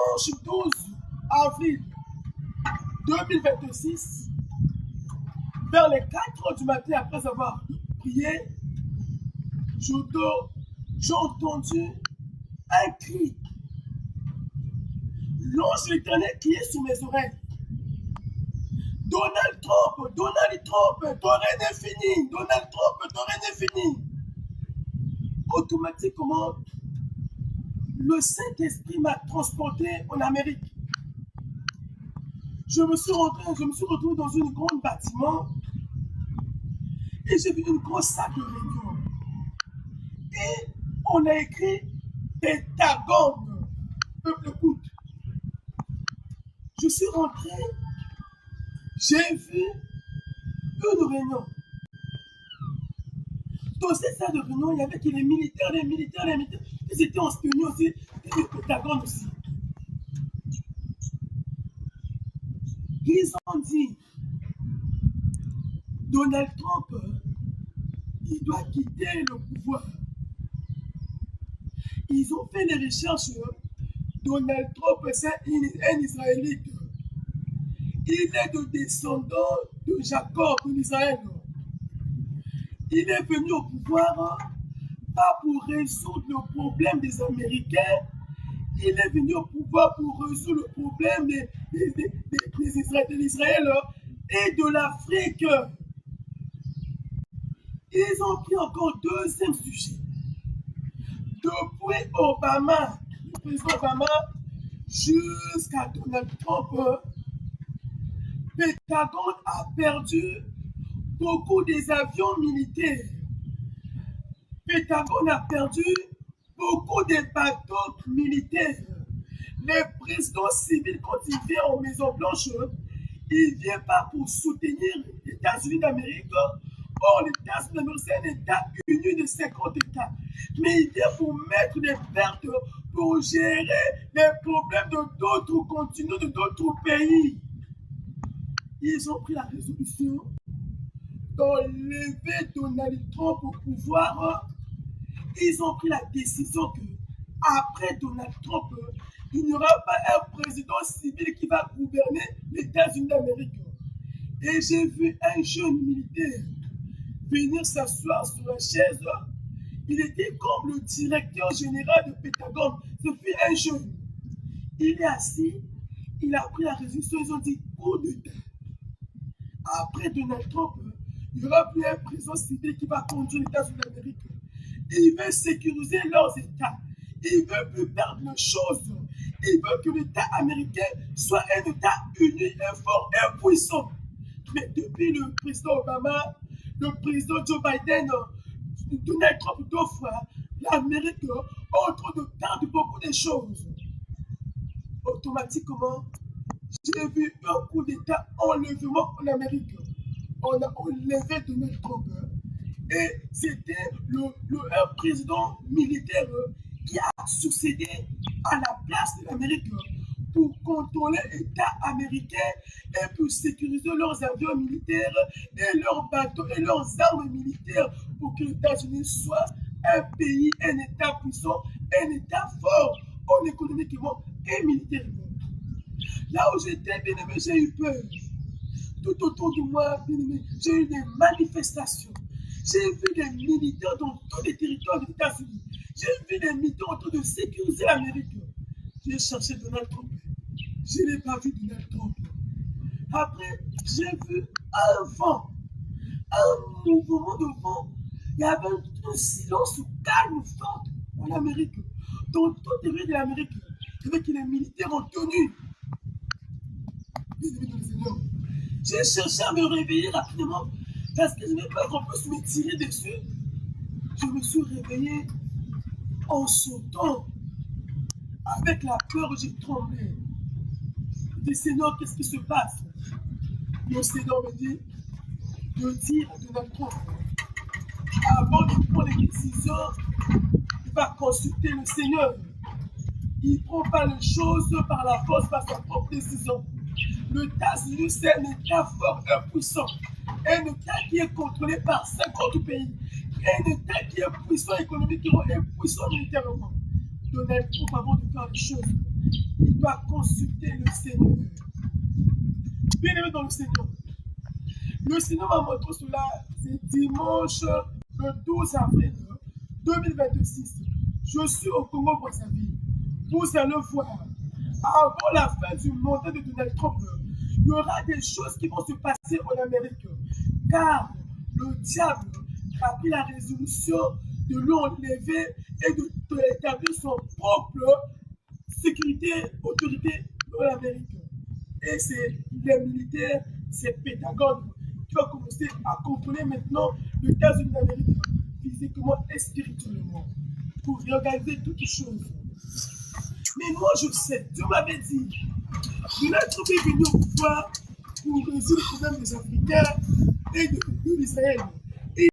dimanche 12 avril 2026, vers les 4 heures du matin, après avoir prié, j'ai entendu un cri. L'ange de l'Éternel qui est sur mes oreilles. Donald Trump, ton règne est fini. Donald Trump, ton règne est fini. Automatiquement, le Saint-Esprit m'a transporté en Amérique. Je me suis retrouvé dans un grand bâtiment et j'ai vu une grosse salle de réunion. Et on a écrit Pentagone. Peuple, écoute. Je suis rentré, j'ai vu une réunion. Dans cette salle de réunion, il y avait les militaires. Ils étaient en spionnés aussi, et le Pentagone aussi. Ils ont dit, Donald Trump, il doit quitter le pouvoir. Ils ont fait les recherches. Donald Trump, c'est un Israélite. Il est de descendant de Jacob, de l'Israël. Il est venu au pouvoir pas pour résoudre le problème des Américains. Il est venu au pouvoir pour résoudre le problème de l'Israël et de l'Afrique. Ils ont pris encore deuxième sujet. Depuis Obama, le président Obama, jusqu'à Donald Trump, Pentagone a perdu beaucoup des avions militaires. Pentagone a perdu beaucoup des bateaux militaires. Les présidents civils, quand ils viennent en Maison-Blanche, ils ne viennent pas pour soutenir les États-Unis d'Amérique. Or, les États-Unis d'Amérique, c'est un État uni de 50 États. Mais ils viennent pour mettre des pertes, pour gérer les problèmes de d'autres continents, de d'autres pays. Ils ont pris la résolution d'enlever Donald Trump au pouvoir. Ils ont pris la décision que après Donald Trump, il n'y aura pas un président civil qui va gouverner les États-Unis d'Amérique. Et j'ai vu un jeune militaire venir s'asseoir sur la chaise. Il était comme le directeur général de Pentagone. Ce fut un jeune. Il est assis, il a pris la résolution, ils ont dit coup d'État. Après Donald Trump, il n'y aura plus un président civil qui va conduire les États-Unis d'Amérique. Il veut sécuriser leurs États. Il ne veut plus perdre les choses. Il veut que l'État américain soit un État uni, un fort, un puissant. Mais depuis le président Obama, le président Joe Biden, Donald Trump deux fois, l'Amérique est en train de perdre beaucoup de choses. Automatiquement, j'ai vu un coup d'État enlèvement en Amérique. On a enlevé Donald Trump. Et c'était un président militaire qui a succédé à la place de l'Amérique pour contrôler l'État américain et pour sécuriser leurs avions militaires et leurs bateaux et leurs armes militaires pour que les États-Unis soient un pays, un État puissant, un État fort, économiquement et militairement. Là où j'étais, bien aimé, j'ai eu peur. Tout autour de moi, bien aimé, j'ai eu des manifestations. J'ai vu des militaires dans tous les territoires des États-Unis. J'ai vu des militaires en train de sécuriser l'Amérique. J'ai cherché Donald Trump. Je n'ai pas vu Donald Trump. Après, j'ai vu un vent, un mouvement de vent. Il y avait un silence calme, fort en Amérique. Dans toutes les villes de l'Amérique, il y avait les militaires en tenue. J'ai cherché à me réveiller rapidement parce que je n'ai pas qu'on puisse me tirer dessus. Je me suis réveillé en sautant. Avec la peur, j'ai tremblé. Je dis, Seigneur, qu'est-ce qui se passe? Le Seigneur me dit de dire à Donald Trump, avant de prendre les décisions, il va consulter le Seigneur. Il ne prend pas les choses par la force, par sa propre décision. Le États-Unis, c'est un État fort et puissant. Un État qui est contrôlé par 50 pays. Un État qui est puissant économiquement et puissant militairement. Donald Trump, avant de faire les choses, il doit consulter le Seigneur. Bien aimé dans le Seigneur, le Seigneur m'a montré cela, c'est dimanche le 12 avril 2026. Je suis au Congo Brazzaville. Vous allez voir, avant la fin du mandat de Donald Trump, il y aura des choses qui vont se passer en Amérique. Car le diable a pris la résolution de l'enlever et d'établir son propre sécurité, autorité dans l'Amérique. Et c'est les militaires, c'est Pentagone qui va commencer à contrôler maintenant les États-Unis d'Amérique, physiquement et spirituellement, pour réorganiser toutes les choses. Mais moi je sais, Dieu m'avait dit, Donald Trump est venu au pouvoir pour résoudre le problème des Africains et de l'Israël.